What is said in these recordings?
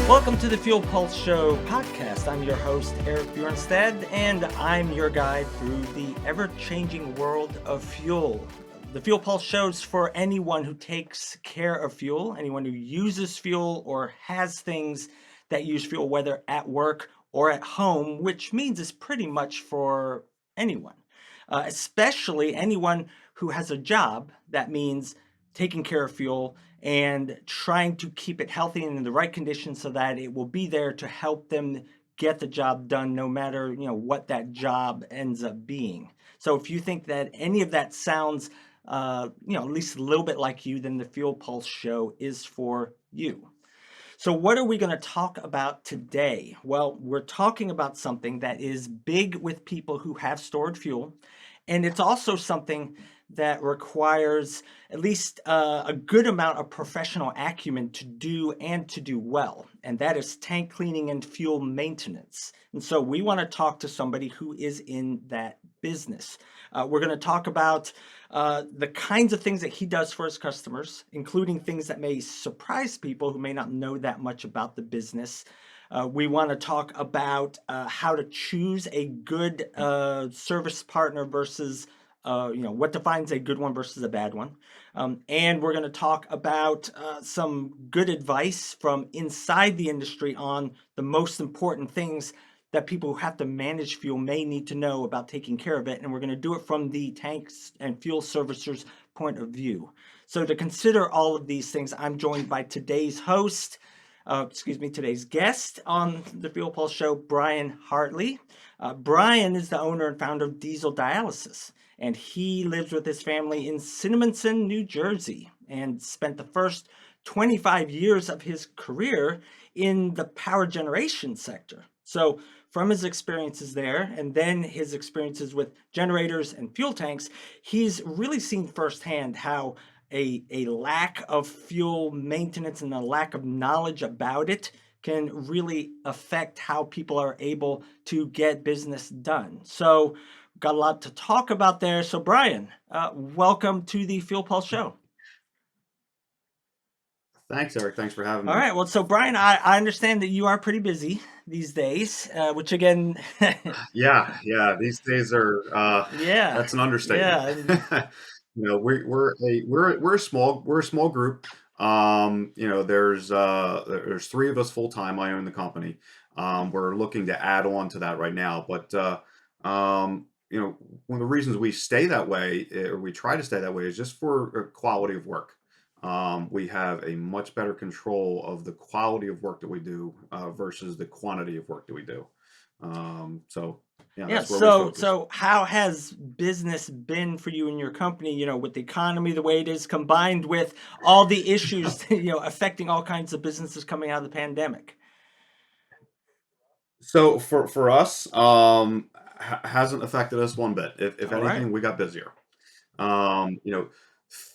Welcome to the Fuel Pulse Show podcast. I'm your host, Eric Bjornstad, and I'm your guide through the ever-changing world of fuel. The Fuel Pulse Show is for anyone who takes care of fuel, anyone who uses fuel or has things that use fuel, whether at work or at home, which means it's pretty much for anyone, especially anyone who has a job. That means taking care of fuel and trying to keep it healthy and in the right conditions so that it will be there to help them get the job done, no matter what that job ends up being. So if you think that any of that sounds at least a little bit like you, then the Fuel Pulse Show is for you. So what are we going to talk about today? Well, we're talking about something that is big with people who have stored fuel, and it's also something that requires at least a good amount of professional acumen to do and to do well, and that is tank cleaning and fuel maintenance. And so we want to talk to somebody who is in that business. We're going to talk about the kinds of things that he does for his customers, including things that may surprise people who may not know that much about the business. We want to talk about how to choose a good service partner versus what defines a good one versus a bad one. And we're going to talk about some good advice from inside the industry on the most important things that people who have to manage fuel may need to know about taking care of it. And we're going to do it from the tanks and fuel servicers' point of view. So to consider all of these things, I'm joined by today's today's guest on the Fuel Pulse Show, Brian Hartley. Brian is the owner and founder of Diesel Dialysis, and he lives with his family in Cinnaminson, New Jersey, and spent the first 25 years of his career in the power generation sector. So from his experiences there, and then his experiences with generators and fuel tanks, he's really seen firsthand how a lack of fuel maintenance and a lack of knowledge about it can really affect how people are able to get business done. So got a lot to talk about there. So Brian, welcome to the Fuel Pulse Show. Thanks, Eric. Thanks for having All me. right. Well, so Brian, I understand that you are pretty busy these days, which again, Yeah. These days are yeah, that's an understatement. yeah. And We're a small group. There's three of us full time. I own the company. We're looking to add on to that right now, but one of the reasons we stay that way, or we try to stay that way, is just for quality of work. We have a much better control of the quality of work that we do versus the quantity of work that we do. So yeah, Yeah, that's where we focus. so how has business been for you and your company, with the economy the way it is, combined with all the issues, affecting all kinds of businesses coming out of the pandemic? So for us, hasn't affected us one bit. If All right. anything, we got busier.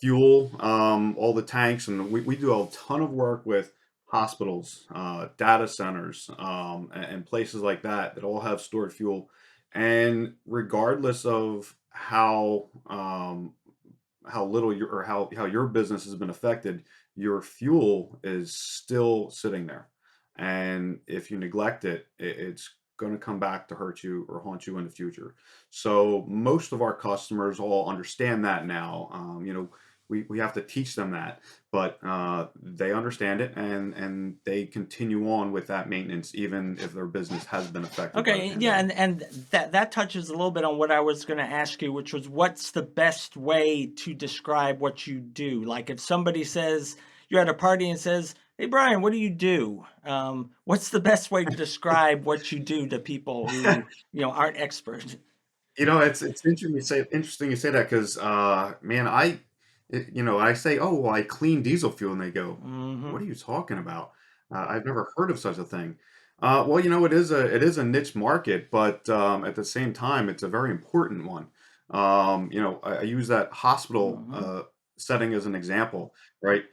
Fuel, all the tanks, and we do a ton of work with hospitals, data centers, and places like that that all have stored fuel. And regardless of how little your or how your business has been affected, your fuel is still sitting there. And if you neglect it, it's going to come back to hurt you or haunt you in the future. So most of our customers all understand that now. We have to teach them that, but they understand it, and they continue on with that maintenance even if their business has been affected by the Okay, yeah, pandemic. and that touches a little bit on what I was going to ask you, which was what's the best way to describe what you do? Like if somebody says you're at a party and says, "Hey Brian, what do you do?" What's the best way to describe what you do to people who aren't experts? It's interesting you say that because man, I say, oh, well, I clean diesel fuel, and they go, Hmm. what are you talking about? I've never heard of such a thing. Well, it is a niche market, but at the same time, it's a very important one. I use that hospital Hmm. setting as an example, right?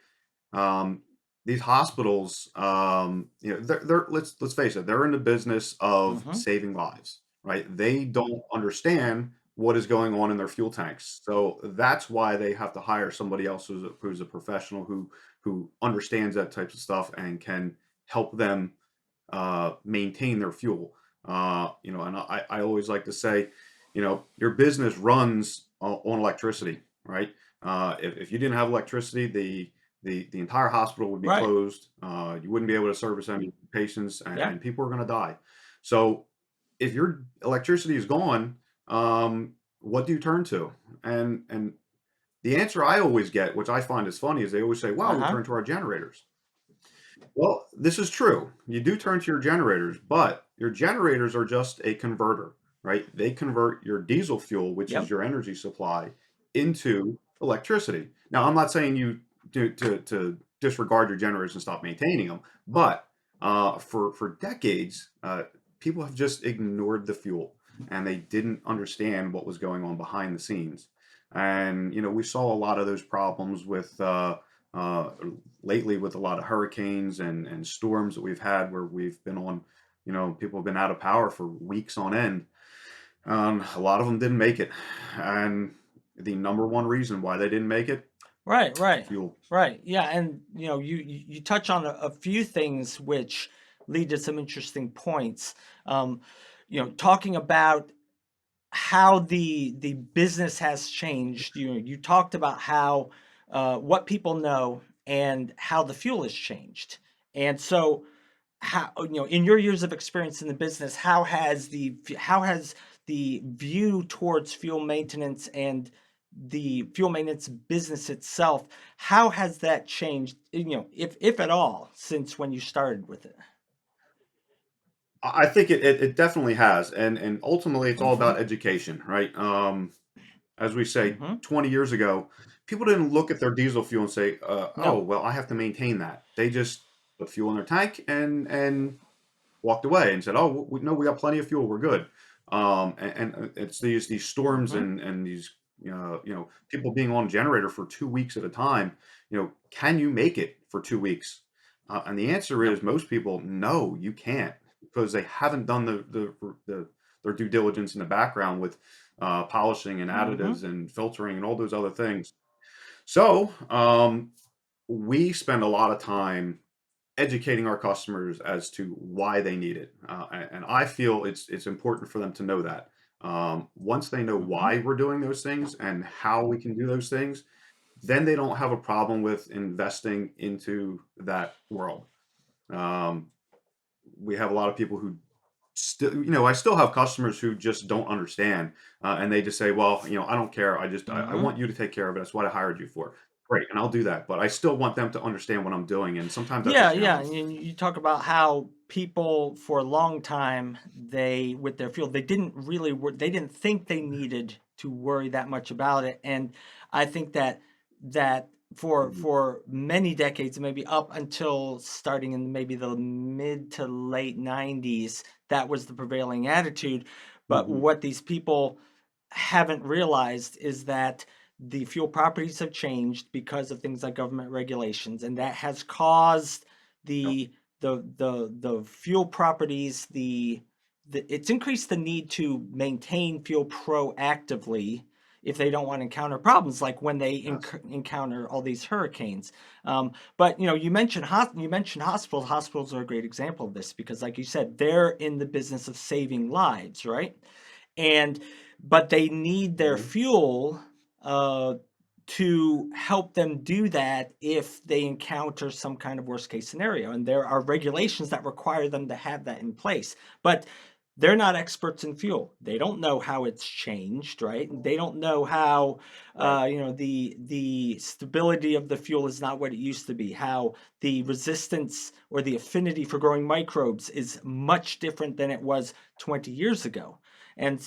Um, these hospitals, they're let's face it, they're in the business of Hmm. saving lives, right? They don't understand what is going on in their fuel tanks, so that's why they have to hire somebody else who's a professional who understands that types of stuff and can help them maintain their fuel. And I always like to say, your business runs on electricity, right? If you didn't have electricity, the entire hospital would be Right. closed. You wouldn't be able to service any patients, Yeah. and people are going to die. So if your electricity is gone, what do you turn to? And the answer I always get, which I find is funny, is they always say, "Well, we Uh-huh. turn to our generators." Well, this is true. You do turn to your generators, but your generators are just a converter, right? They convert your diesel fuel, which is Yep. your energy supply, into electricity. Now, I'm not saying you to disregard your generators and stop maintaining them, but for decades, people have just ignored the fuel and they didn't understand what was going on behind the scenes. And we saw a lot of those problems with uh, lately with a lot of hurricanes and storms that we've had where we've been on, people have been out of power for weeks on end. A lot of them didn't make it. And the number one reason why they didn't make it, Right, right, fuel. right. Yeah, and you touch on a few things which lead to some interesting points. Um, talking about how the business has changed. You talked about how what people know and how the fuel has changed. And so how in your years of experience in the business, how has the view towards fuel maintenance and the fuel maintenance business itself, how has that changed, if at all, since when you started with it? I think it definitely has, and ultimately it's all Mm-hmm. about education, right? As we say, Mm-hmm. 20 years ago, people didn't look at their diesel fuel and say, "Oh, No. well, I have to maintain that." They just put fuel in their tank and walked away and said, "Oh, no, we got plenty of fuel. We're good." And it's these storms Mm-hmm. and these people being on a generator for 2 weeks at a time. Can you make it for 2 weeks? And the answer Yep. is most people, no, you can't because they haven't done the their due diligence in the background with polishing and Mm-hmm. additives and filtering and all those other things. So we spend a lot of time educating our customers as to why they need it. And I feel it's important for them to know that. Once they know Mm-hmm. why we're doing those things and how we can do those things, then they don't have a problem with investing into that world. Um, we have a lot of people who still, I still have customers who just don't understand, and they just say, "Well, I don't care. I Mm-hmm. want you to take care of it. That's what I hired you for." Great, and I'll do that, but I still want them to understand what I'm doing, and sometimes that's a Yeah, yeah, challenge. and you talk about how people for a long time, they with their fuel, they didn't think they needed to worry that much about it. And I think that Mhm, for many decades, maybe up until starting in maybe the mid to late 90s, that was the prevailing attitude. But mhm. what these people haven't realized is that the fuel properties have changed because of things like government regulations, and that has caused Yep. the fuel properties, it's increased the need to maintain fuel proactively if they don't want to encounter problems like when they Yes. encounter all these hurricanes. But you mentioned hospitals. Hospitals are a great example of this because, like you said, they're in the business of saving lives, right? And but they need their Mhm. fuel uh, to help them do that if they encounter some kind of worst case scenario. And there are regulations that require them to have that in place. But they're not experts in fuel. They don't know how it's changed, right? They don't know how, Right. the stability of the fuel is not what it used to be. How the resistance or the affinity for growing microbes is much different than it was 20 years ago. And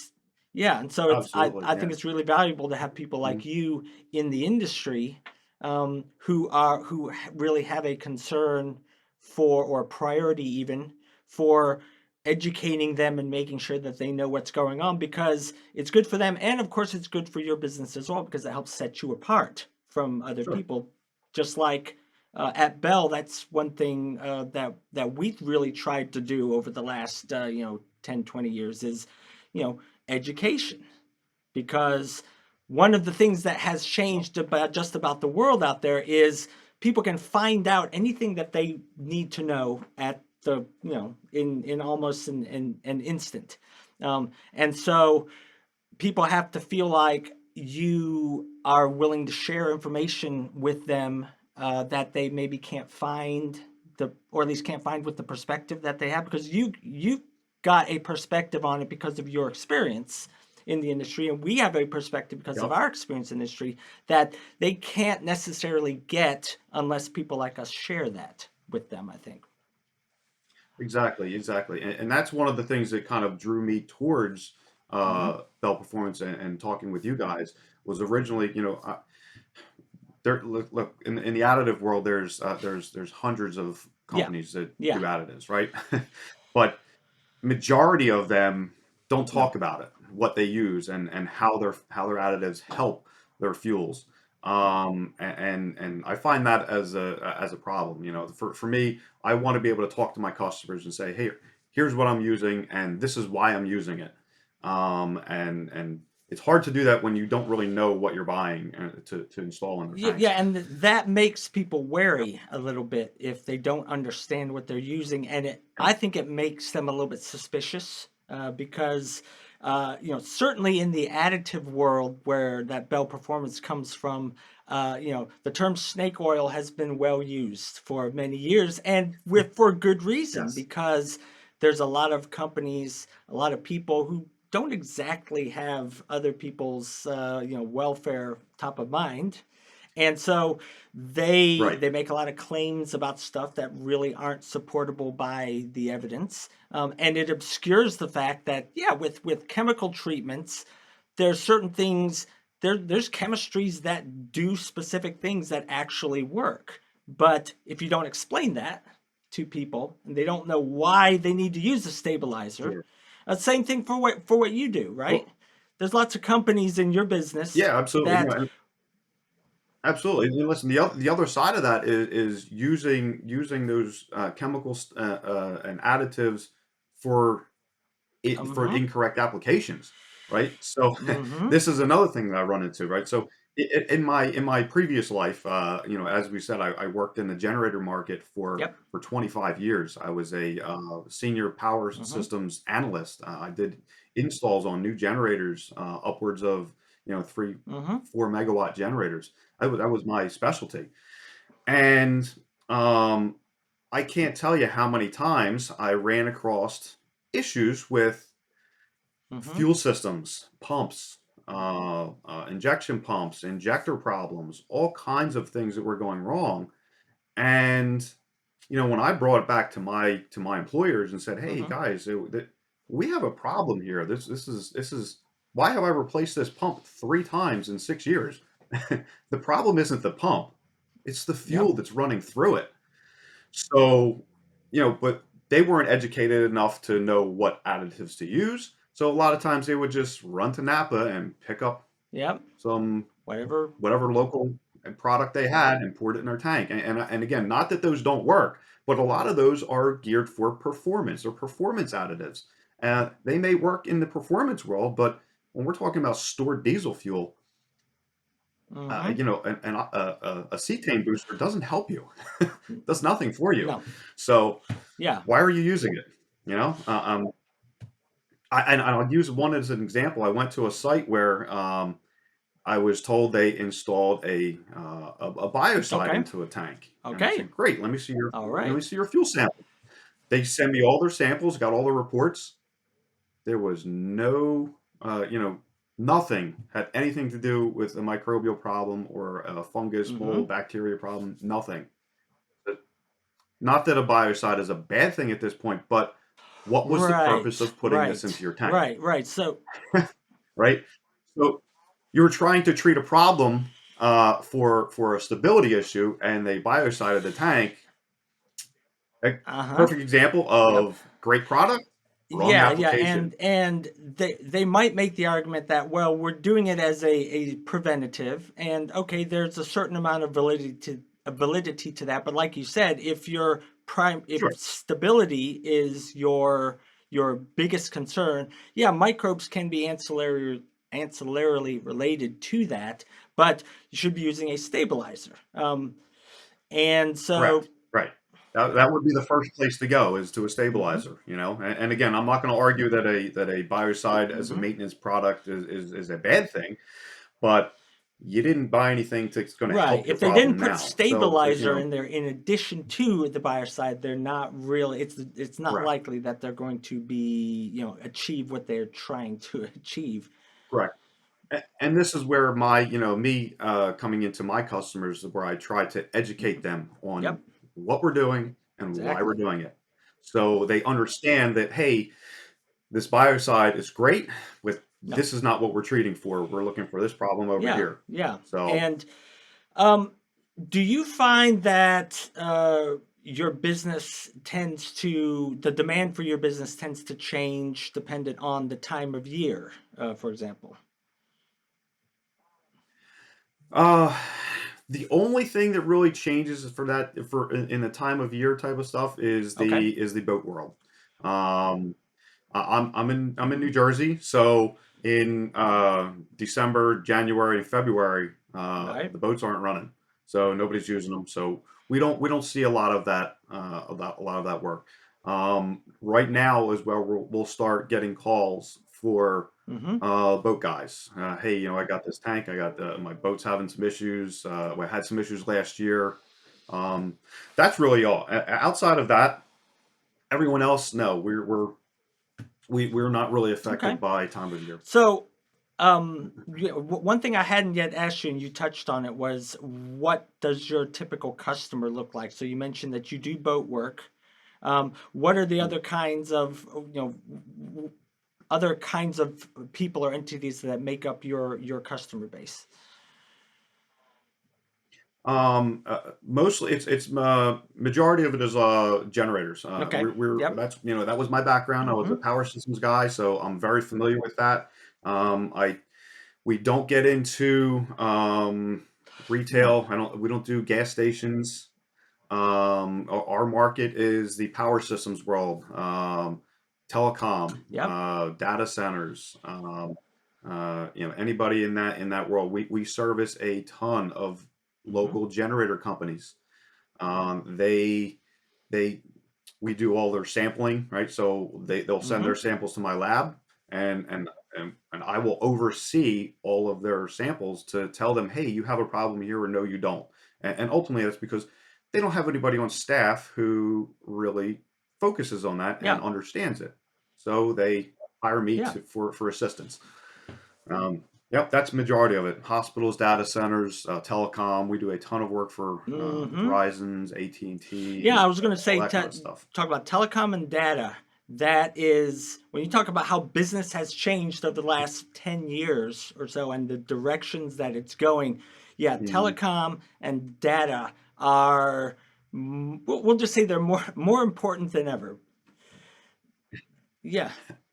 yeah, and so Absolutely, I think yeah. it's really valuable to have people like Mhm. you in the industry, who really have a concern for, or priority even for, educating them and making sure that they know what's going on, because it's good for them, and of course it's good for your business as well, because it helps set you apart from other Sure. people. Just like at Bell, that's one thing that we really tried to do over the last 10-20 years is, education, because one of the things that has changed about just about the world out there is people can find out anything that they need to know at the, in almost an instant. And so people have to feel like you are willing to share information with them that they maybe can't find, or at least can't find with the perspective that they have, because you got a perspective on it because of your experience in the industry, and we have a perspective because of Yep. our experience in the industry that they can't necessarily get unless people like us share that with them, I think. Exactly, exactly, and that's one of the things that kind of drew me towards Mm-hmm. Bell Performance and talking with you guys was originally, there look in the additive world, there's hundreds of Yeah. companies that Yeah. do additives, right? But majority of them don't No. talk about it, what they use and how their additives help their fuels. And I find that as a problem. For me, I want to be able to talk to my customers and say, hey, here's what I'm using, and this is why I'm using it. And it's hard to do that when you don't really know what you're buying to install in their Yeah, yeah, tanks. and that makes people wary a little bit if they don't understand what they're using, and I think it makes them a little bit suspicious because certainly in the additive world where that Bell Performance comes from, the term snake oil has been well used for many years, and with for good reason, Yes. because there's a lot of companies, a lot of people who don't exactly have other people's welfare top of mind, and so Right. they make a lot of claims about stuff that really aren't supportable by the evidence, and it obscures the fact that, yeah, with chemical treatments, there's certain things, there's chemistries that do specific things that actually work. But if you don't explain that to people and they don't know why they need to use a stabilizer, Sure. same thing for what you do, right? Well, There's lots of companies in your business yeah, absolutely. that. Absolutely. And listen, the other side of that is using those chemicals and additives for for Mm-hmm. incorrect applications, right? So Mm-hmm. this is another thing that I run into, right? So in my previous life, as we said, I worked in the generator market for Yep. 25 years. I was a senior power Mm-hmm. systems analyst. I did installs on new generators, upwards of 3, Mm-hmm. 4 megawatt generators. That was my specialty, and um, I can't tell you how many times I ran across issues with Mm-hmm. fuel systems, pumps, injection pumps, injector problems, all kinds of things that were going wrong. And when I brought it back to my employers and said, "Hey Mm-hmm. guys, we have a problem here. This is why have I replaced this pump 3 times in 6 years? The problem isn't the pump; it's the Yep. fuel that's running through it." So, but they weren't educated enough to know what additives to use. So a lot of times they would just run to Napa and pick up Yep. some Whatever. whatever local product they had and poured it in their tank. And again, not that those don't work, but a lot of those are geared for performance or performance additives. They may work in the performance world, but when we're talking about stored diesel fuel, Mm-hmm. a cetane booster doesn't help you. Does nothing for you. No. So Yeah. why are you using it? You know, and I'll use one as an example. I went to a site where I was told they installed a biocide Okay. into a tank, and I Okay. said, "Great, let me see your All let me right. see your fuel sample." They send me all their samples, got all the reports. There was no, nothing had anything to do with a microbial problem or a fungus, Mm-hmm. mold, bacteria problem. Nothing. Not that a biocide is a bad thing at this point, but what was the purpose Right. of putting this Right. into your tank, Right. Right. So. right? So you're trying to treat a problem for a stability issue, and they biocided the tank. A Uh-huh. perfect example Yep. of great product, wrong Yeah, yeah, application. and they might make the argument that, well, we're doing it as a preventative, and okay, there's a certain amount of validity to that, but like you said, if Sure. stability is your biggest concern, yeah, microbes can be ancillarily related to that, but you should be using a stabilizer. And so, Correct. Right. That would be the first place to go is to a hmm stabilizer, you know? And again, I'm not gonna argue that a biocide as a hmm maintenance product is a bad thing, but you didn't buy anything that's gonna right. help your If they didn't problem put now. So, you stabilizer know, in there in addition to the biocide, they're not really. It's not correct, likely that they're going to be achieve what they're trying to achieve. correct. And this is where my, me coming into my customers, where I try to educate hmm them on Yep. what we're doing and why we're Exactly. doing it. So they understand that, hey, this biocide is great, but No. this is not what we're treating for. We're looking for this problem over Yeah. here. Yeah. So, And um, do you find that your business tends to the demand for your business tends to change dependent on the time of year, for example? uh, the only thing that really changes for that for in the time of year type of stuff Okay. is the boat world. Um, I'm in New hmm Jersey, so in December, January, and February, Right. the boats aren't running, so nobody's using them. So we don't see a lot of that a lot of that work. Right now is where we'll start getting calls for hmm boat guys. Hey, I got this tank. I got my boat's having some issues. I had some issues last year. Um, that's really all. Outside of that, everyone else, no, we're not really Okay. affected by time of year. So, one thing I hadn't yet asked you, and you touched on it, was what does your typical customer look like? So you mentioned that you do boat work. What are the Mm. other kinds of, other kinds of people or entities that make up your customer base? Mostly majority of it is generators. Okay. Yep. That was my background. I was a hmm power systems guy, so I'm very familiar with that. I We don't get into No. retail. I don't We don't do gas stations. Our market is the power systems world, telecom, Yep. data centers. Anybody in that world. We service a ton of hmm local generator companies. They they We do all their sampling, right? So they'll send hmm their samples to my lab, and I will oversee all of their samples to tell them, hey, you have a problem here, or no, you don't. And ultimately, that's because they don't have anybody on staff who really focuses on that and Yeah. understands it. So they hire me Yeah. for assistance. Yep, that's majority of it. Hospitals, data centers, telecom. We do a ton of work for the hmm Verizons, AT&T, Yeah, and I was going to all say, that kind of stuff. talk about telecom and data. That is, when you talk about how business has changed over the last 10 years or so and the directions that it's going, yeah, Mhm. telecom and data are, we'll just say they're more important than ever. Yeah.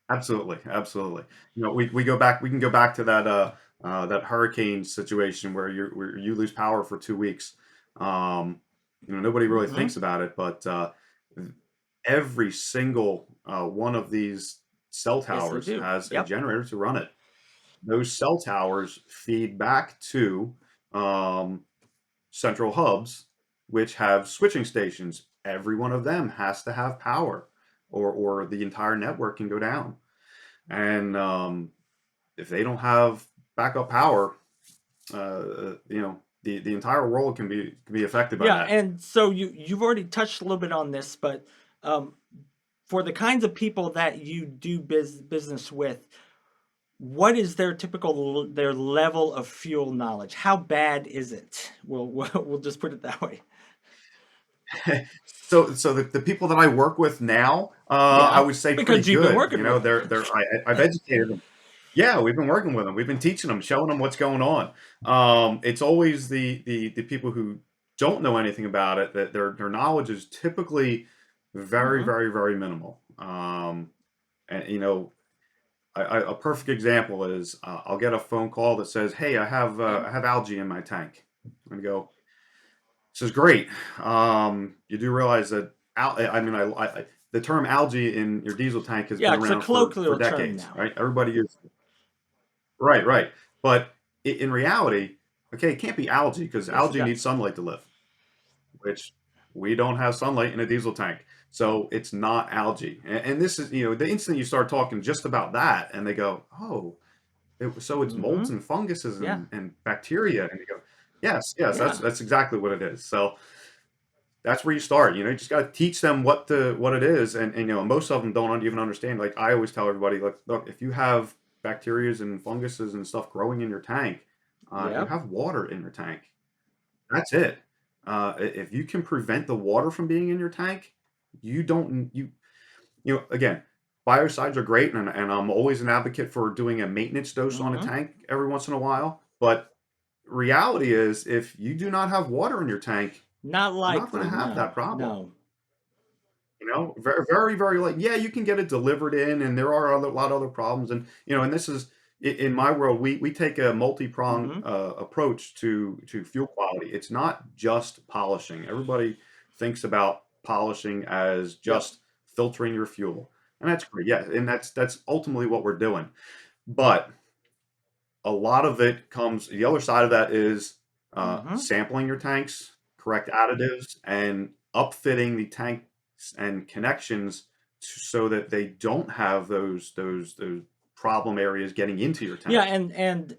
Absolutely, absolutely. We go back. We can go back to that hurricane situation where you lose power for 2 weeks. Nobody really hmm thinks about it, but every single one of these cell Yes, they towers do. has a Yep. generator to run it. Those cell towers feed back to um, central hubs, which have switching stations. Every one of them has to have power, or the entire network can go down. And if they don't have backup power, the entire world can be affected by Yeah, that. and so you've already touched a little bit on this, but um, for the kinds of people that you do business with, what is their typical their level of fuel knowledge? How bad is it? We'll just put it that way. So the people that I work with now, I Yeah, would say pretty because you've been good. working with them. I've educated them. Yeah, we've been working with them. We've been teaching them, showing them what's going on. It's always the people who don't know anything about it that their knowledge is typically very, hmm very, very minimal. And a perfect example is I'll get a phone call that says, "Hey, Yep. I have algae in my tank." And I go, "This is great. You do realize that the term algae in your diesel tank has Yeah, been it's a around for colloquial term decades, now. right? Everybody uses right, right. But in reality, okay, it can't be algae because Yes, it algae needs does. sunlight to live. which we don't have sunlight in a diesel tank. So it's not algae. And this is, the instant you start talking just about that, and they go, oh, so it's molds Mm-hmm. and funguses Yeah. and bacteria. And you go, yes, yes, Yeah. that's exactly what it is. So that's where you start. You just got to teach them what it is, and most of them don't even understand. Like I always tell everybody, like, look, if you have bacterias and funguses and stuff growing in your tank, you Yep. have water in your tank. That's it. If you can prevent the water from being in your tank, you don't again, biocides are great, and I'm always an advocate for doing a maintenance dose on a Mm-hmm. tank every once in a while. But reality is, if you do not have water in your tank, Not you're not going likely. to have that No. problem. No. Very, very, very like, yeah, you can get it delivered in, and there are a lot of other problems, and and this is in my world, we take a multi-pronged Mm-hmm. approach to fuel quality. It's not just polishing. Everybody thinks about polishing as Yep. just filtering your fuel, and that's great, yeah, and that's ultimately what we're doing. But a lot of it comes, the other side of that is Mm-hmm. sampling your tanks, correct additives, and upfitting the tanks and connections so that they don't have those problem areas getting into your Yeah, tank. and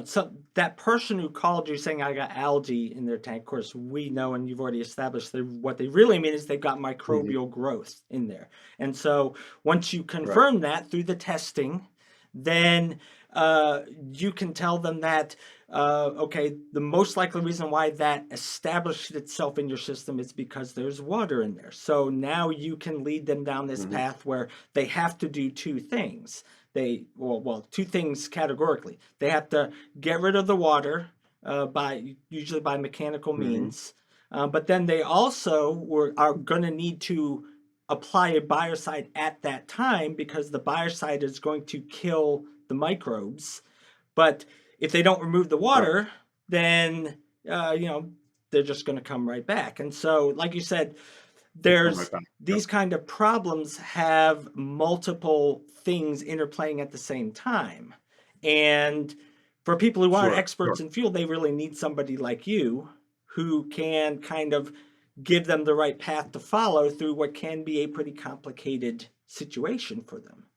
so that person who called you saying I got algae in their tank, of course, we know, and you've already established that what they really mean is they've got Mhm. microbial growth in there. And so once you Right. confirm that through the testing, then uh, you can tell them that okay, the most likely reason why that established itself in your system is because there's water in there. So now you can lead them down this Mhm. path where they have to do two things. Two things categorically. They have to get rid of the water by usually by mechanical Mhm. means, but then they also are going to need to apply a biocide at that time because the biocide is going to kill the microbes. But if they don't remove the Right. water, then uh, you know they're just going to come right back. And so, like you said, They come right there's back. Yep. these kind of problems have multiple things interplaying at the same time. And for people who aren't Sure. Sure. experts in fuel, they really need somebody like you who can kind of give them the right path to follow through what can be a pretty complicated situation for them.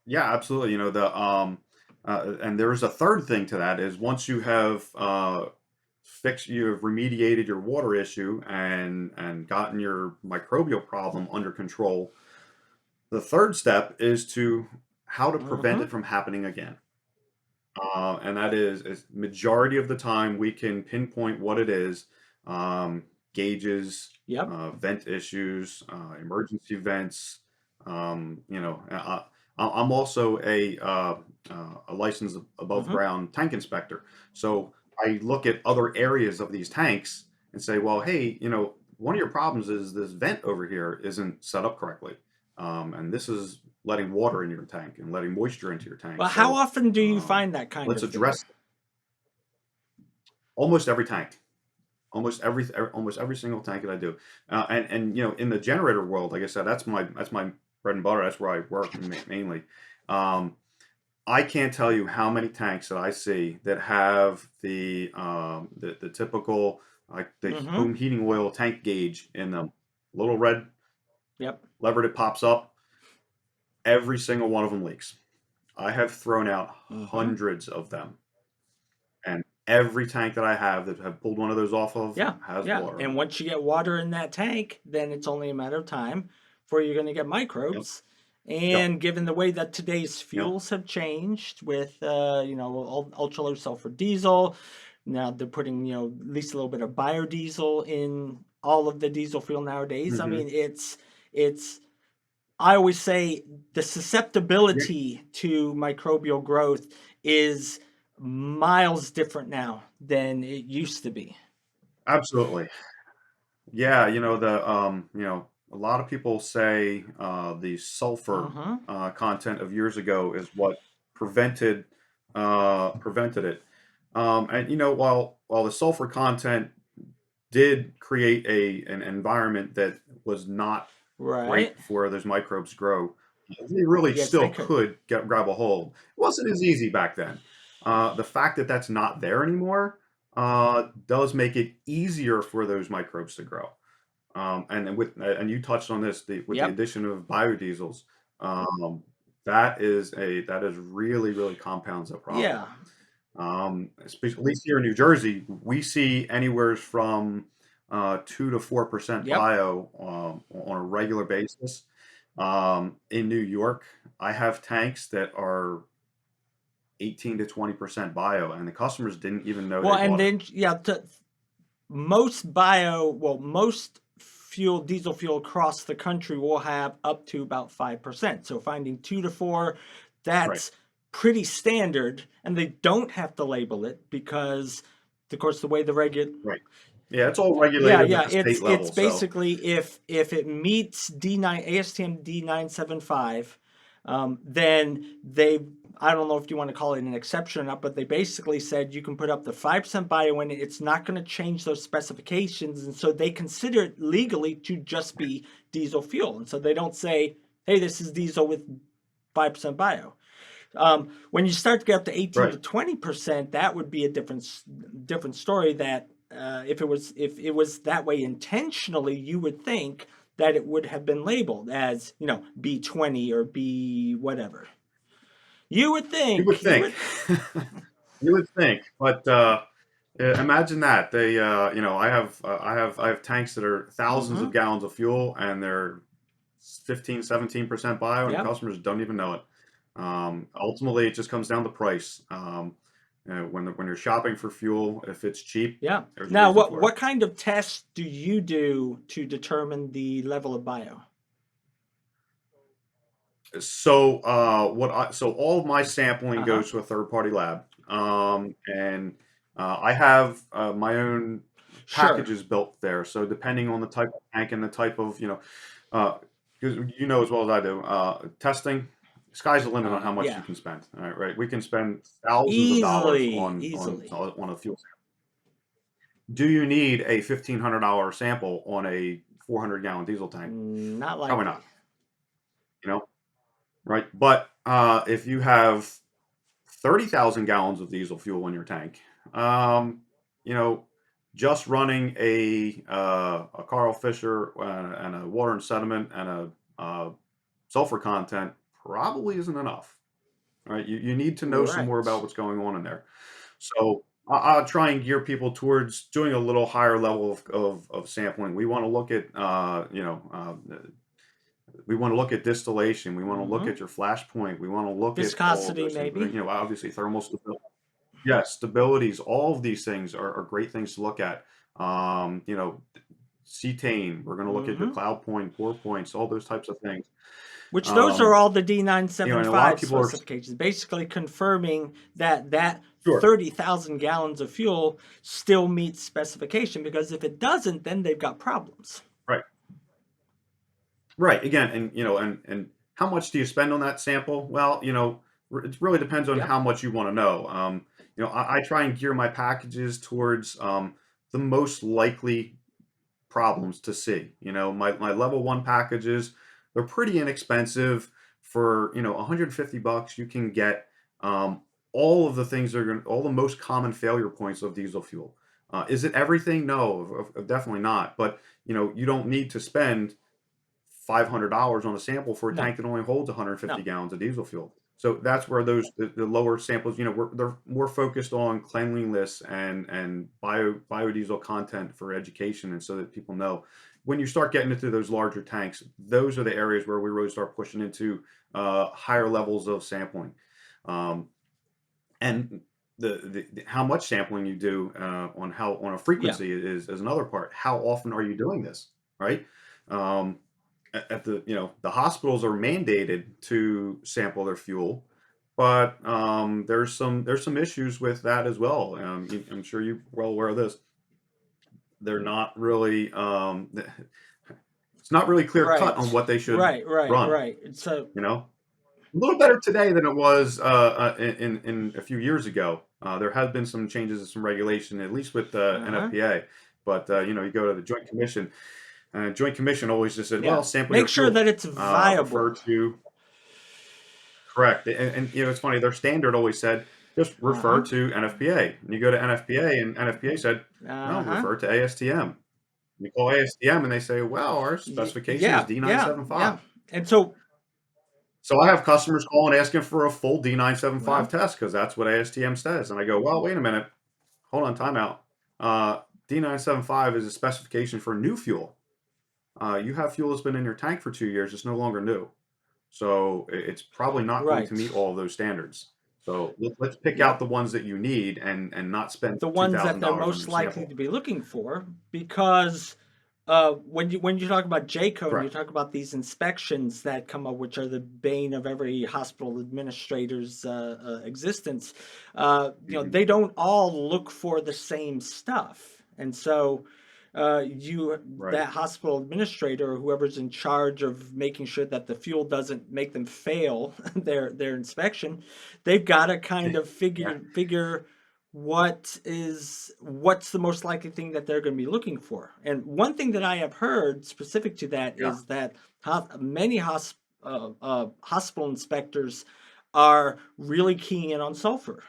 Yeah, absolutely. And there's a third thing to that is once you have you have remediated your water issue and gotten your microbial problem under control. The third step is to how to prevent Mm-hmm. it from happening again. And that is majority of the time we can pinpoint what it is, gauges, Yep. vent issues, emergency vents. I'm also a licensed above Mm-hmm. ground tank inspector, so I look at other areas of these tanks and say, well, hey, one of your problems is this vent over here isn't set up correctly, and this is letting water in your tank and letting moisture into your tank. Well, how So often do you um, find that kind let's of thing? address almost every tank, almost every single tank that I do. And in the generator world, like I said, that's my bread and butter. That's where I work mainly. Um, I can't tell you how many tanks that I see that have the typical, like the Mm-hmm. home heating oil tank gauge in them, little red Yep. lever that pops up. Every single one of them leaks. I have thrown out Mm-hmm. hundreds of them, and every tank that I have that have pulled one of those off of Yeah, has yeah. water in And it. once you get water in that tank, then it's only a matter of time before you're going to get Yep, microbes. yep, And given the way that today's yep. fuels have changed with, ultra low sulfur diesel, now they're putting, at least a little bit of biodiesel in all of the diesel fuel nowadays. I Mhm. mean, it's, I always say the Yeah, susceptibility to microbial growth is miles different now than it used to be. absolutely. Yeah, a lot of people say the sulfur Mm-hmm. content of years ago is what prevented it. And while the sulfur content did create an environment that was not Right. great for where those microbes grow, they really Yes, they still could. could grab a hold. It wasn't as easy back then. The fact that that's not there anymore, does make it easier for those microbes to grow. And you touched on this with the Yep. addition of biodiesels. That is really compounds that problem. Yeah. At least here in New Jersey, we see anywhere from 2 to 4% Yep. bio on a regular basis. In New York, I have tanks that are 18 to 20% bio, and the customers didn't even know Well, they and bought it. then yeah, most diesel fuel across the country will have up to about 5%. So finding 2 to 4, Right, that's pretty standard, and they don't have to label it because, of course, the way the regular. right. Yeah, it's all Yeah, regulated at yeah, the it's state level. So, basically if it meets D9 ASTM D975, then they, I don't know if you want to call it an exception or not, but they basically said you can put up to 5% bio in it. It's not going to change those specifications, and so they consider it legally to just be diesel fuel, and so they don't say, hey, this is diesel with 5% bio. When you start to get up to 18 to right. 20%, that would be a different story. That if it was that way intentionally, you would think that it would have been labeled as, B20 or B whatever. You would You would think. You think. would. You would think, but imagine that they, I have tanks that are thousands of Mm-hmm. gallons of fuel, and they're 15, 17% bio, and the Yep. customers don't even know it. Ultimately, it just comes down to price. When you're shopping for fuel, if it's cheap, Yeah. there's a Now, reason what for it. what kind of tests do you do to determine the level of bio? So, so all of my sampling Uh huh. goes to a third party lab, and I have my own Sure. packages built there. So depending on the type of tank and the type of, uh, because you know as well as I do, testing, sky's the limit on how much you Yeah. can spend. All right, right? We can spend thousands of dollars Easily, easily. on a fuel sample. Do you need a $1,500 sample on a 400-gallon diesel tank? Not Probably likely. not. You know, right? But if you have 30,000 gallons of diesel fuel in your tank, um, you know, just running a Carl Fisher and a water and sediment and a sulfur content probably isn't enough, right? You need to know some more Right. about what's going on in there. So I'll try and gear people towards doing a little higher level of sampling. We want to look at, we want to look at distillation. We want to look Mm-hmm. at your flash point. We want to look at all of Viscosity, those things. maybe. Obviously thermal stability. Yes, stabilities. All of these things are great things to look at. Cetane. We're going to look at your Mm-hmm. cloud point, pour points, all those types of things. Which those are Um, all the and a lot of D975 people are specifications, basically confirming that sure, 30,000 gallons of fuel still meets specification, because if it doesn't, then they've got problems. right, right. Again, and how much do you spend on that sample? Well, it really depends on Yep. how much you want to know. I try and gear my packages towards the most likely problems to see. My level one packages, they're pretty inexpensive. For 150 bucks, you can get all of the things that are going, all the most common failure points of diesel fuel. Is it everything? No, definitely not. But you don't need to spend $500 on a sample for a No, tank that only holds 150 no. gallons of diesel fuel. So that's where the lower samples, they're more focused on cleanliness and biodiesel content for education, and so that people know. When you start getting into those larger tanks, those are the areas where we really start pushing into higher levels of sampling, and how much sampling you do on a Yeah. frequency is another part. How often are you doing this, right? Um, at the hospitals are mandated to sample their fuel, but there's some issues with that as well. I'm sure you're well aware of this. They're not really it's not really clear cut on Right. what they should Right, right, run. right. So, You know, a little better today than it was in a few years ago. There has been some changes and some regulation, at least with the uh-huh. NFPA. But you go to the Joint Commission. Joint Commission always just said, Yeah. "Well, sample your Make sure fuel." that it's Refer viable. to correct, and it's funny. Their standard always said, Just refer Uh-huh. to NFPA. And you go to NFPA, and NFPA said, no, Uh-huh. refer to ASTM. You call ASTM, and they say, well, our specification is Yeah, yeah, yeah. D975. And so, So I have customers calling asking for a full D975 well, test because that's what ASTM says. And I go, well, wait a minute. Hold on, timeout. D975 is a specification for new fuel. You have fuel that's been in your tank for 2 years. It's no longer new. So it's probably not going to right. meet all of those standards. So let's pick out Yep. the ones that you need and not spend The ones that they're $2,000 on most your likely sample. to be looking for, because when you talk about J code and you Correct. talk about these inspections that come up, which are the bane of every hospital administrator's existence, Mhm. they don't all look for the same stuff, and so you Right. that hospital administrator or whoever's in charge of making sure that the fuel doesn't make them fail their inspection, they've got to kind of Yeah. figure what's the most likely thing that they're going to be looking for. And one thing that I have heard specific to that Yeah. is that many hospital inspectors are really keying in on sulfur,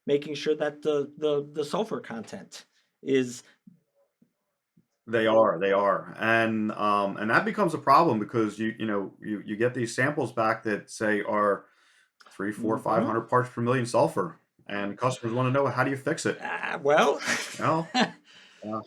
making sure that the sulfur content is They are, and that becomes a problem because you get these samples back that say are 3, 4, five mhm. hundred parts per million sulfur, and customers want to know how do you fix it. Well, Well, uh,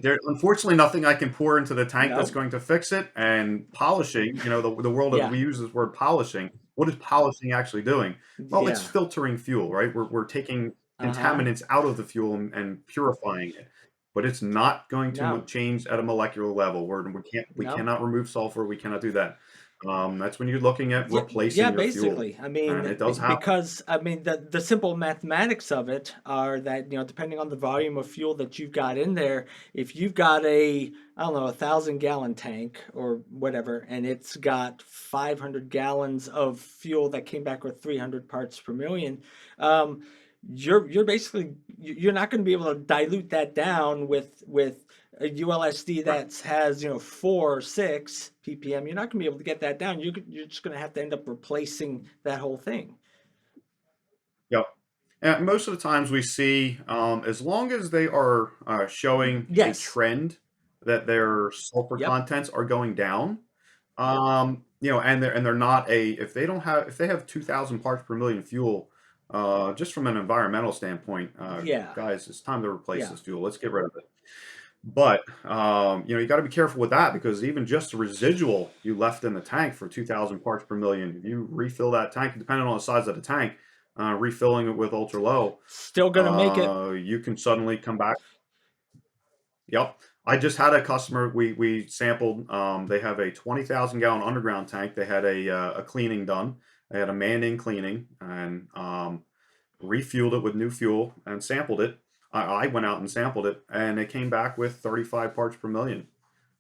there unfortunately nothing I can pour into the tank that's no, going to fix it. And polishing, the world that yeah, we use this word polishing. What is polishing actually doing? Well, it's yeah, filtering fuel, right? We're taking uh-huh, contaminants out of the fuel and purifying it, but it's not going to no, change at a molecular level. We no. cannot remove sulfur. We cannot do that. That's when you're looking at Yeah, yeah, replacing your fuel, basically. I and mean, it does happen. because I mean, the simple mathematics of it are that, depending on the volume of fuel that you've got in there, if you've got I don't know, 1,000-gallon tank or whatever, and it's got 500 gallons of fuel that came back with 300 parts per million, um, you're basically you're not going to be able to dilute that down with a ULSD Right. that has 4 or 6 ppm. You're not going to be able to get that down. You're just going to have to end up replacing that whole thing. Yep. And most of the times we see, as long as they are showing a Yes. trend that their sulfur Yep. contents are going down, and they're not if they have 2,000 parts per million fuel, just from an environmental standpoint, Yeah. guys, it's time to replace Yeah. this fuel. Let's get rid of it. But you got to be careful with that because even just the residual you left in the tank for 2,000 parts per million, if you refill that tank, depending on the size of the tank, refilling it with ultra low, Still going to make it. you can suddenly come back. Yep. I just had a customer. We sampled. They have a 20,000-gallon underground tank. They had a cleaning done. They had a man-in cleaning and refueled it with new fuel and sampled it. I went out and sampled it, and it came back with 35 parts per million.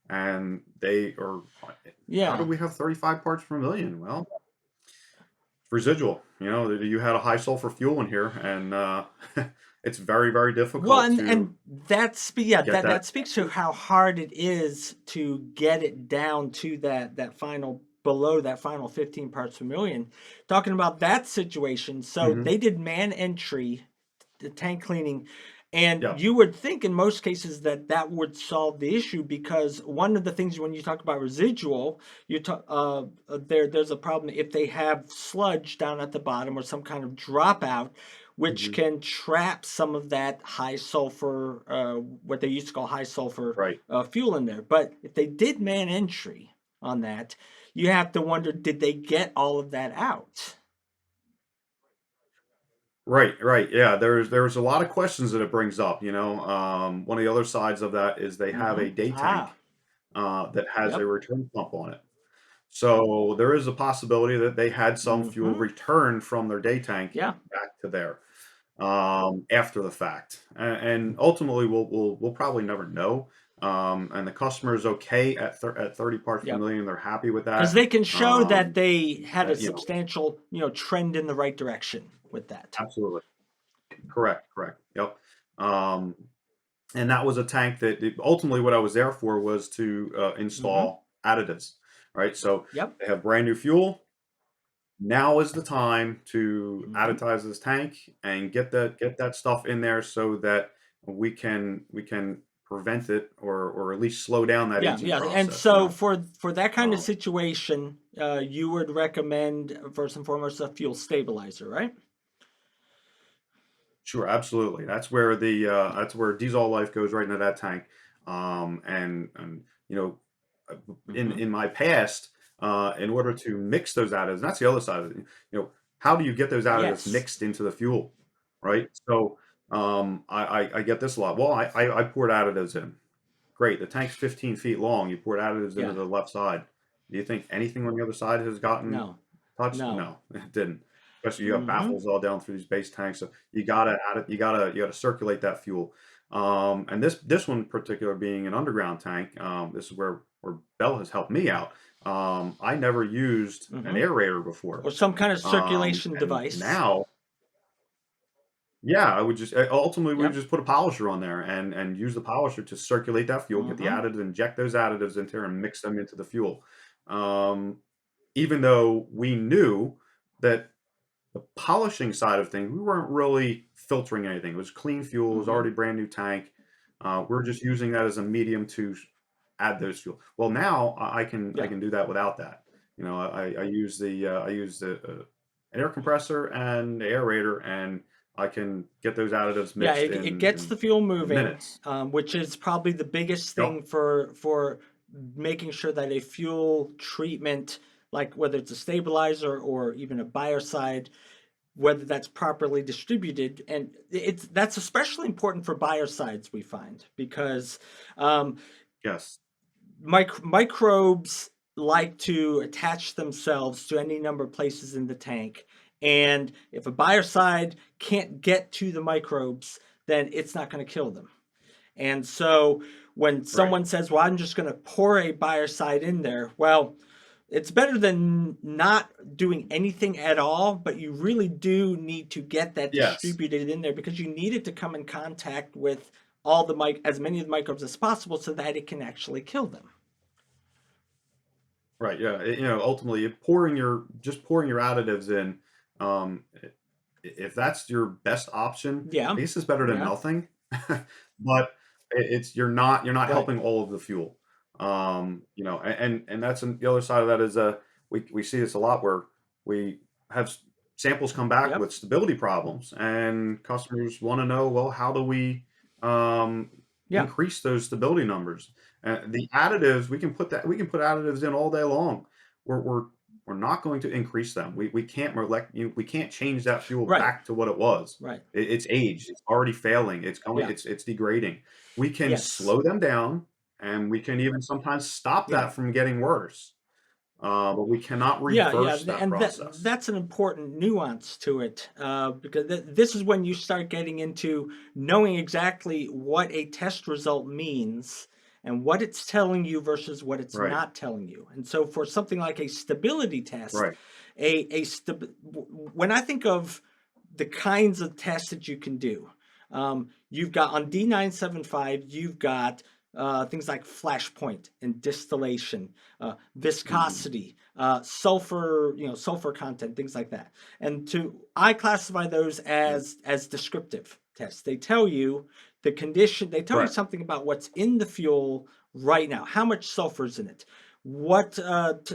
And they are, how do Yeah. we have 35 parts per million? Well, residual. You had a high sulfur fuel in here, and it's very, very Well, difficult to and yeah, get that. that speaks to how hard it is to get it down to that final below that final 15 parts per million. Talking about that situation, so Hmm. they did man entry, the tank cleaning, and Yeah. you would think in most cases that that would solve the issue, because one of the things when you talk about residual, you talk there's a problem if they have sludge down at the bottom or some kind of dropout, which Hmm. can trap some of that high sulfur, what they used to call high sulfur Right. fuel in there. But if they did man entry on that, you have to wonder, did they get all of that out? Right. Right. Yeah. There's a lot of questions that it brings up. One of the other sides of that is they have a day Ah, tank that has a yep. return pump on it. So there is a possibility that they had some fuel Mm-hmm. returned from their day tank Yeah. back to there after the fact, and ultimately we'll probably never know. And the customer is okay at 30 parts per Yep. million. They're happy with Because that. they can show that Um, they had a that substantial, trend in the right direction with that. absolutely correct, correct. Yep. Um, and that was a tank that ultimately what I was there for was to Mm-hmm. install additives, right? So Yep. they have brand new fuel. now is the time to Hmm. additize this tank and get that stuff in there so that we can prevent it or at least slow down that Yeah, aging yeah. And process, you so know. for that kind of Um, situation, you would recommend first and foremost a fuel stabilizer, right? sure, absolutely. That's where Diesel Life goes right into that tank. And you know, Hmm. in my past, in order to mix those additives, and that's the other side of it. How do you get those additives Yes. mixed into the fuel, right? So I get this a lot. Well, I poured additives in. Great. The tank's 15 feet long. You poured additives into Yeah. the left side. Do you think anything on the other side has gotten No. touched? No. No, it didn't. Especially you have Hmm. baffles all down through these base tanks, so you gotta add it. You gotta circulate that fuel. And this one in particular being an underground tank, this is where Bell has helped me out. I never used an Hmm. aerator before, Or some kind of circulation and device. now yeah, I would just ultimately, we would Yep. just put a polisher on there and use the polisher to circulate that fuel, get the Hmm. additives, inject those additives into there, and mix them into the fuel. Um, Even though we knew that the polishing side of things, we weren't really filtering anything. It was clean fuel, it was Hmm. already brand new tank. We're just using that as a medium to add those fuel. Well, now I Yeah. can do that without that. I use the air compressor and the aerator, and I can get those additives Yeah, mixed it gets the fuel in moving, minutes. which is probably the biggest Yep. thing for making sure that a fuel treatment, like whether it's a stabilizer or even a biocide, whether that's properly distributed. And it's that's especially important for biocides, we find, because um, Yes. microbes like to attach themselves to any number of places in the tank. And if a biocide can't get to the microbes, then it's not going to kill them. And so when Right. someone says, well, I'm just going to pour a biocide in there, well, it's better than not doing anything at all, but you really do need to get that Yes. distributed in there because you need it to come in contact with all the as many of the microbes as possible so that it can actually kill them. Right. Yeah. Ultimately, pouring your additives in, if that's your best option, Yeah. I guess it's better than Yeah. nothing. But it's you're not Right. helping all of the fuel. And that's the other side of that is we see this a lot where we have samples come back Yep. with stability problems, and customers want to know, well, how do we um, Yeah. increase those stability numbers? The additives, we can put additives in all day long. We're we're we're not going to increase them. We can't we can't change that fuel Right. back to what it was. Right. It's aged. It's already failing. Yeah. It's degrading. We can Yes. slow them down, and we can even sometimes stop Yeah. that from getting worse. But we cannot Yeah, yeah, reverse that and process. that's an important nuance to it, because this is when you start getting into knowing exactly what a test result means and what it's telling you versus what it's Right. not telling you. And so, for something like a stability test, Right. when I think of the kinds of tests that you can do, you've got on D975, you've got things like flash point and distillation, Mhm. viscosity, sulfur, sulfur content, things like that. And I classify those Yeah. as descriptive tests. They tell you the condition. They tell you Right. something about what's in the fuel right now. How much sulfur is in it? What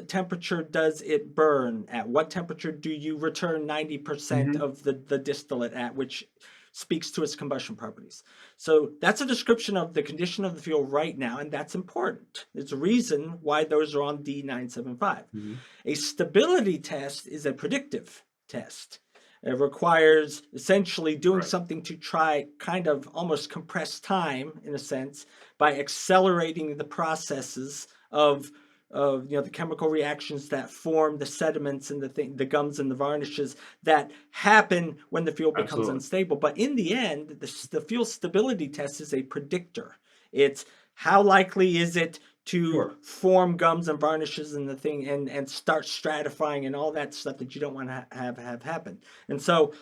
temperature does it burn at? What temperature do you return 90% Mhm. of the distillate at, which speaks to its combustion properties? So that's a description of the condition of the fuel right now, and that's important. There's a reason why those are on D975. Mhm. A stability test is a predictive test. It requires essentially doing Right. something to try kind of almost compress time in a sense by accelerating the processes of the chemical reactions that form the sediments and the gums and the varnishes that happen when the fuel becomes Absolutely. unstable. But in the end, the fuel stability test is a predictor. It's how likely is it to Sure. form gums and varnishes and the thing and start stratifying and all that stuff that you don't want to have happen. And so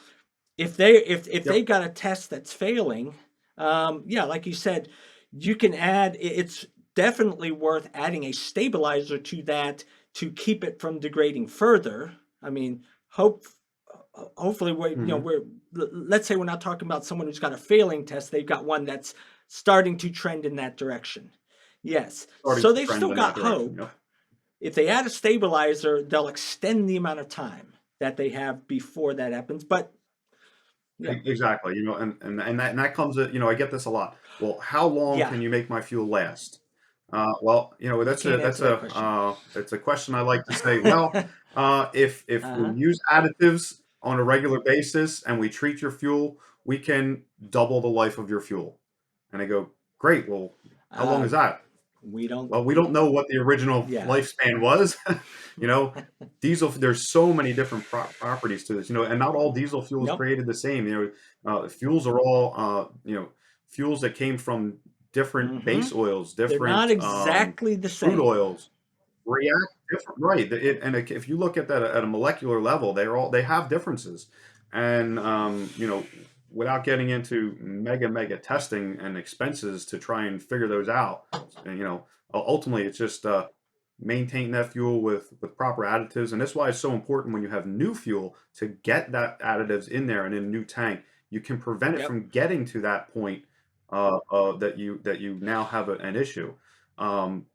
if Yep. they've got a test that's failing, yeah, like you said, you can add. It's definitely worth adding a stabilizer to that to keep it from degrading further. I mean, hopefully Hmm. let's say we're not talking about someone who's got a failing test, they've got one that's starting to trend in that direction. Yes. Starting So to they've trend still in that got direction. hope. Yep. If they add a stabilizer, they'll extend the amount of time that they have before that happens. But yeah, Exactly. And that comes at, I get this a lot. Well, how long yeah, can you make my fuel last? Well, I that's a can't answer that's that a question. it's a question I like to say. Well, if we Uh-huh. use additives on a regular basis and we treat your fuel, we can double the life of your fuel. And I go, great. Well, how long Uh, is that? we don't. Well, we don't know what the original Yeah. lifespan was. you know, Diesel. There's so many different properties to this. And not all diesel fuel is Nope. created the same. Fuels are all fuels that came from different Mm-hmm. base oils, They're not different exactly the crude same. oils react different, right? If you look at that at a molecular level, they have differences, and without getting into mega testing and expenses to try and figure those out, and ultimately it's just maintain that fuel with proper additives, and that's why it's so important when you have new fuel to get that additives in there and in a new tank. You can prevent it Yep. from getting to that point that you now have an issue. Um,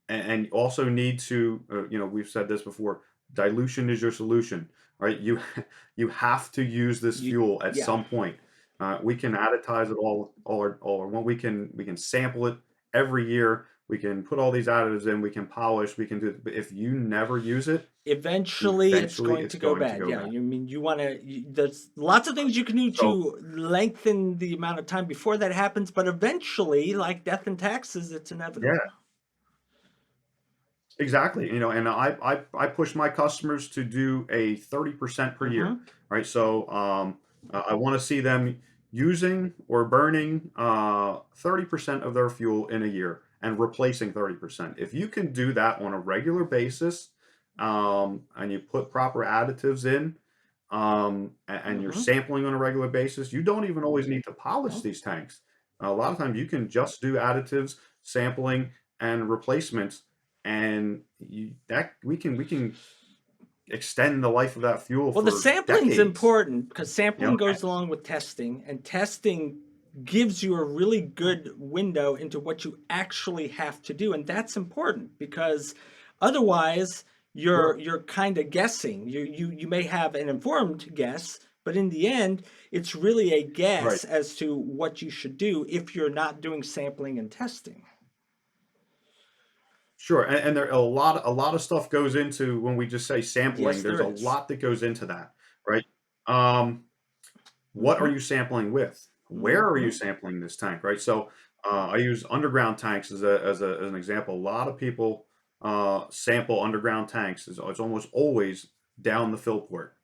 and also need to we've said this before, dilution is your solution, right? You have to use this You. fuel at Yeah. some point. We can additize it all when we can sample it every year. We can put all these additives in, we can polish, we can do it, but if you never use it, Eventually, it's eventually going it's to go going to bad. go Yeah. bad. You mean you want to? There's lots of things you can do So to lengthen the amount of time before that happens, but eventually, like death and taxes, it's yeah, inevitable. exactly. And I push my customers to do a 30% per year, Mm-hmm. right? So I want to see them using or burning 30% of their fuel in a year and replacing 30%. If you can do that on a regular basis, and you put proper additives in, and you're Mm-hmm. sampling on a regular basis, you don't even always need to polish No. these tanks. A lot of times you can just do additives, sampling, and replacements, and we can extend the life of that fuel Well, the for sampling's decades. important because You know, sampling goes along with testing, and testing gives you a really good window into what you actually have to do, and that's important because otherwise sure, you're kind of guessing. You may have an informed guess, but in the end, it's really a right, guess as to what you should do if you're not doing sampling and testing. sure, and there a lot of stuff goes into when we just say sampling. Yes, There's there a is. lot that goes into that, right? Um, what are Mm-hmm. you sampling with? Where are you Mm-hmm. sampling this tank, right? So I use underground tanks as an example. A lot of people sample underground tanks. It's almost always down the fill port.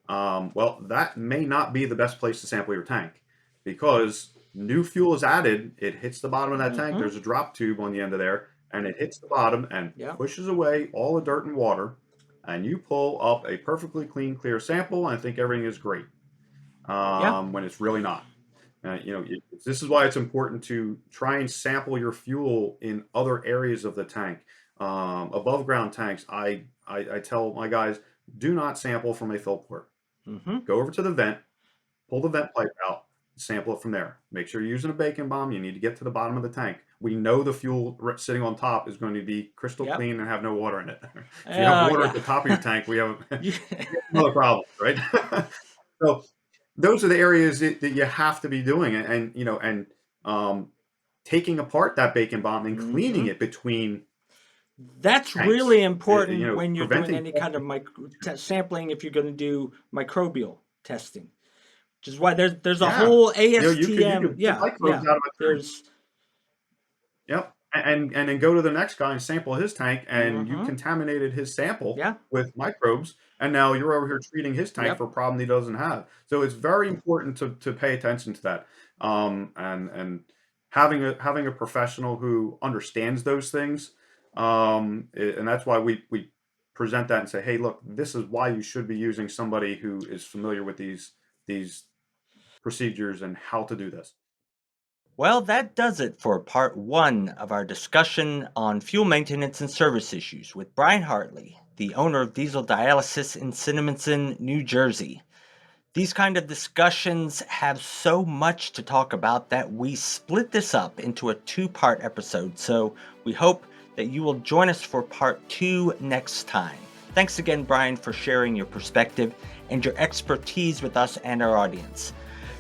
Well, that may not be the best place to sample your tank because new fuel is added. It hits the bottom of that tank. Mm-hmm. There's a drop tube on the end of there, and it hits the bottom and Yeah. pushes away all the dirt and water. And you pull up a perfectly clean, clear sample, and I think everything is great, Yeah. when it's really not. This is why it's important to try and sample your fuel in other areas of the tank. Above ground tanks, I tell my guys, do not sample from a fill port. Mm-hmm. Go over to the vent, pull the vent pipe out, sample it from there. Make sure you're using a bacon bomb. You need to get to the bottom of the tank. We know the fuel sitting on top is going to be crystal Yep. clean and have no water in it. If you have Oh, water at yeah. the top of your tank, we have, You- another problem, right? So those are the areas that you have to be doing, and um, taking apart that bacon bomb and cleaning Mhm. it between That's tanks. really important when you're doing Preventing any kind of testing. sampling if you're going to do microbial testing, which is why there's a Yeah, whole you could ASTM. pull Yeah, microbes yeah. out of a tank. There's Yep, and then go to the next guy and sample his tank, and you mhm. contaminated his sample Yeah. with microbes, and now you're over here treating his tank for Yep. a problem he doesn't have. So it's very important to pay attention to that, and having a professional who understands those things, and that's why we present that and say, hey, look, this is why you should be using somebody who is familiar with these procedures and how to do this. Well, that does it for part one of our discussion on fuel maintenance and service issues with Brian Hartley, the owner of Diesel Dialysis in Cinnaminson, New Jersey. These kind of discussions have so much to talk about that we split this up into a two-part episode, so we hope that you will join us for part 2 next time. Thanks again, Brian, for sharing your perspective and your expertise with us and our audience.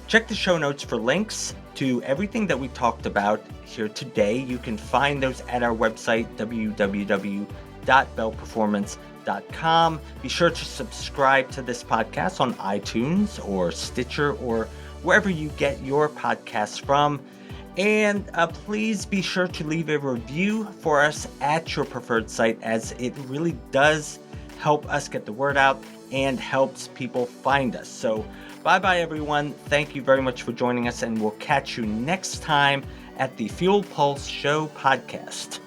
Check the show notes for links to everything that we talked about here today. You can find those at our website, www.bellperformance.com. Be sure to subscribe to this podcast on iTunes or Stitcher or wherever you get your podcasts from. And please be sure to leave a review for us at your preferred site, as it really does help us get the word out and helps people find us. So bye-bye, everyone. Thank you very much for joining us, and we'll catch you next time at the Fuel Pulse Show podcast.